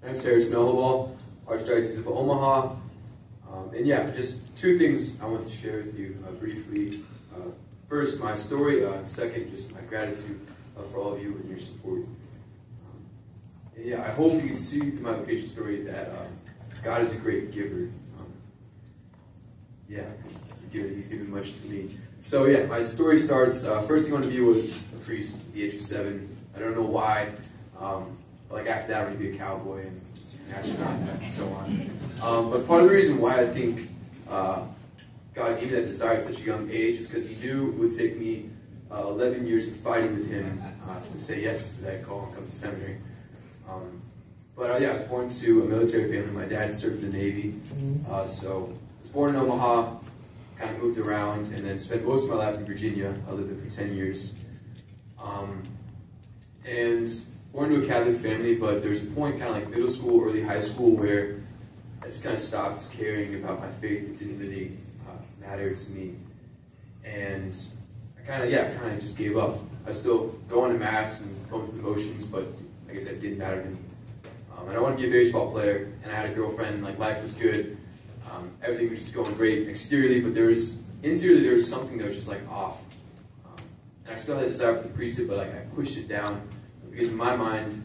I'm Elhabbal, Archdiocese of Omaha. And yeah, just two things I want to share with you briefly. First, my story, and second, just my gratitude for all of you and your support. And yeah, I hope you can see through my vocation story that God is a great giver. Yeah, he's given much to me. So yeah, my story starts, first thing I wanted to be was a priest at the age of 7. I don't know why. Like after that, I wanted to be a cowboy and an astronaut and so on. But part of the reason why I think God gave me that desire at such a young age is because He knew it would take me 11 years of fighting with Him to say yes to that call and come to seminary. But yeah, I was born to a military family. My dad served in the Navy. So I was born in Omaha, kind of moved around, and then spent most of my life in Virginia. I lived there for 10 years. And born to a Catholic family, but there's a point, kind of like middle school, early high school, where I just kind of stopped caring about my faith. It didn't really matter to me. And I kind of just gave up. I was still going to Mass and going to devotions, but like I said, it didn't matter to me. And I wanted to be a very small player, and I had a girlfriend, like life was good. Everything was just going great exteriorly, but interiorly there was something that was just like off. And I still had a desire for the priesthood, but like I pushed it down. Because in my mind,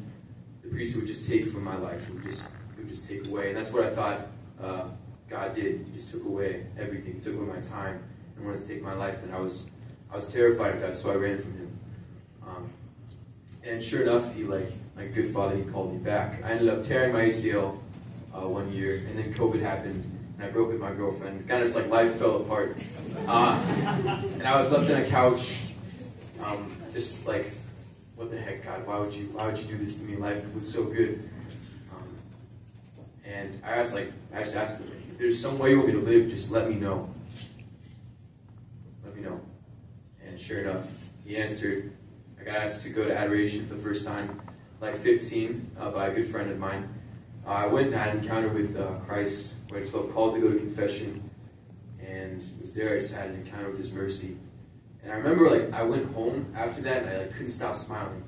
the priesthood would just take from my life. It would just take away. And that's what I thought God did. He just took away everything. He took away my time and wanted to take my life. And I was terrified of that, so I ran from Him. And sure enough, He, like a good father, He called me back. I ended up tearing my ACL one year, and then COVID happened, and I broke with my girlfriend. It's kind of just like life fell apart. And I was left on a couch, just like, what the heck, God? Why would you do this to me? Life was so good. And I just asked Him, if there's some way you want me to live, just let me know. Let me know. And sure enough, He answered. I got asked to go to adoration for the first time, like 15, by a good friend of mine. I went and had an encounter with Christ, where I just felt called to go to confession. And it was there I just had an encounter with His mercy. And I remember, like, I went home after that, and I, like, couldn't stop smiling.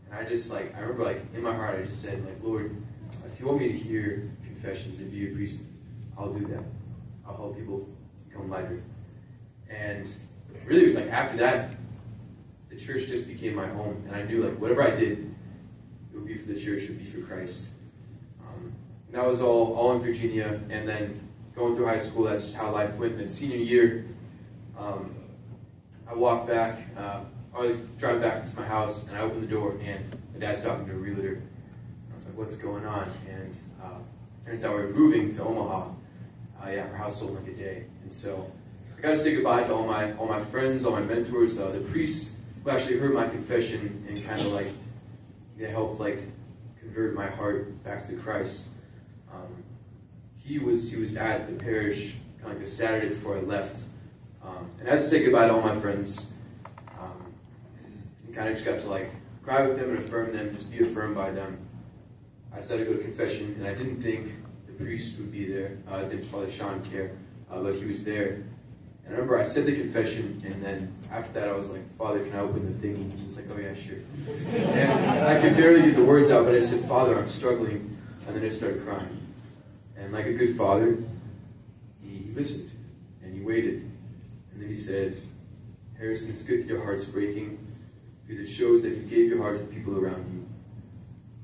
And I just, like, I remember, like, in my heart, I just said, like, Lord, if you want me to hear confessions and be a priest, I'll do that. I'll help people become lighter. And really, it was like, after that, the church just became my home. And I knew, like, whatever I did, it would be for the church, it would be for Christ. And that was all in Virginia. And then going through high school, that's just how life went. And then senior year, I walked back, I was driving back to my house, and I opened the door, and my dad's talking to a realtor. I was like, what's going on? And turns out we're moving to Omaha. Our house sold in like a day. And so I got to say goodbye to all my friends, all my mentors, the priests who actually heard my confession and kind of like, they helped like convert my heart back to Christ. He was at the parish kind of like the Saturday before I left. And as I say goodbye to all my friends, and kind of just got to like cry with them and affirm them, just be affirmed by them. I decided to go to confession, and I didn't think the priest would be there. His name's Father Sean Care, but he was there. And I remember I said the confession, and then after that I was like, Father, can I open the thing? And he was like, oh yeah, sure. And I could barely get the words out, but I said, Father, I'm struggling. And then I started crying. And like a good father, he listened, and he waited. And then he said, Harrison, it's good that your heart's breaking, because it shows that you gave your heart to the people around you.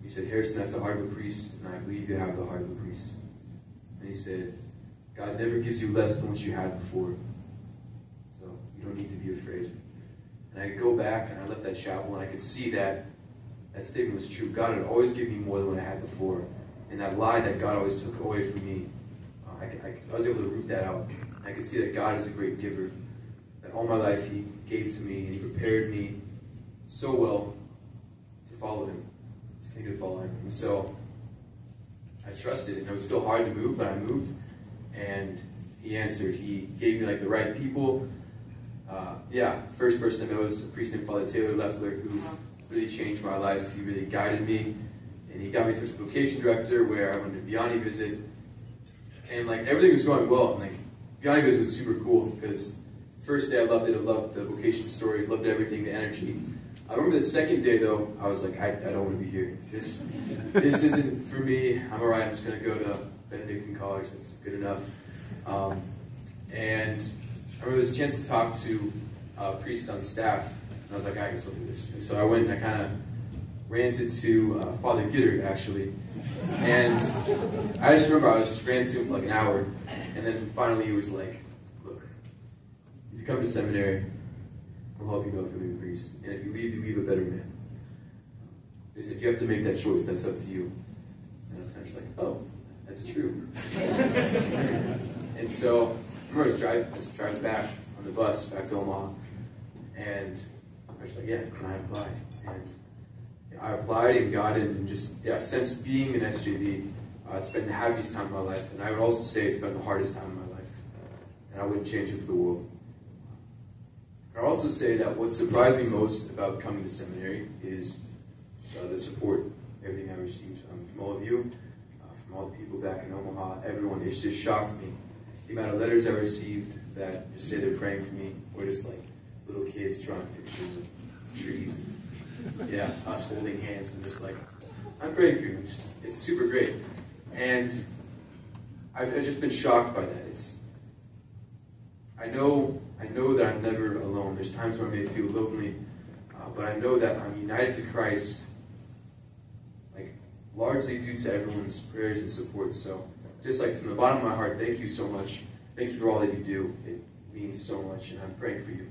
He said, Harrison, that's the heart of a priest, and I believe you have the heart of a priest. And he said, God never gives you less than what you had before, so you don't need to be afraid. And I could go back, and I left that chapel, and I could see that statement was true. God had always given me more than what I had before, and that lie that God always took away from me, I was able to root that out. I could see that God is a great giver, that all my life He gave to me, and He prepared me so well to follow Him, to continue to follow Him. And so I trusted, and it was still hard to move, but I moved, and He answered. He gave me like the right people. First person I met was a priest named Father Taylor Leffler, who really changed my life. He really guided me, and he got me to his vocation director, where I went to Vianney visit, and like everything was going well. And like Vianney visit was super cool because first day I loved it. I loved the vocation stories, loved everything, the energy. I remember the second day, though, I was like, I don't want to be here. This isn't for me. I'm all right. I'm just going to go to Benedictine College. That's good enough. And I remember there was a chance to talk to a priest on staff, and I was like, I guess I'll do this. And so I went and I kind of ranted to Father Gittert, actually. And I just remember I just ran to him for like an hour, and then finally he was like, look, if you come to seminary, I'll help you know if you'll be a priest. And if you leave a better man. He said, you have to make that choice. That's up to you. And I was kind of just like, oh, that's true. And so I remember I was driving back on the bus back to Omaha, and I was like, yeah, can I apply? And I applied and got in, and just, since being an SJV, it's been the happiest time of my life. And I would also say it's been the hardest time of my life. And I wouldn't change it for the world. I'd also say that what surprised me most about coming to seminary is the support, everything I received from all of you, from all the people back in Omaha, everyone. It's just shocked me. The amount of letters I received that just say they're praying for me, or just like little kids drawing pictures of trees, and us holding hands, and just like, I'm praying for you. It's super great. And I've just been shocked by that. I know that I'm never alone. There's times where I may feel lonely, but I know that I'm united to Christ, like largely due to everyone's prayers and support. So, just like from the bottom of my heart, thank you so much. Thank you for all that you do. It means so much, and I'm praying for you.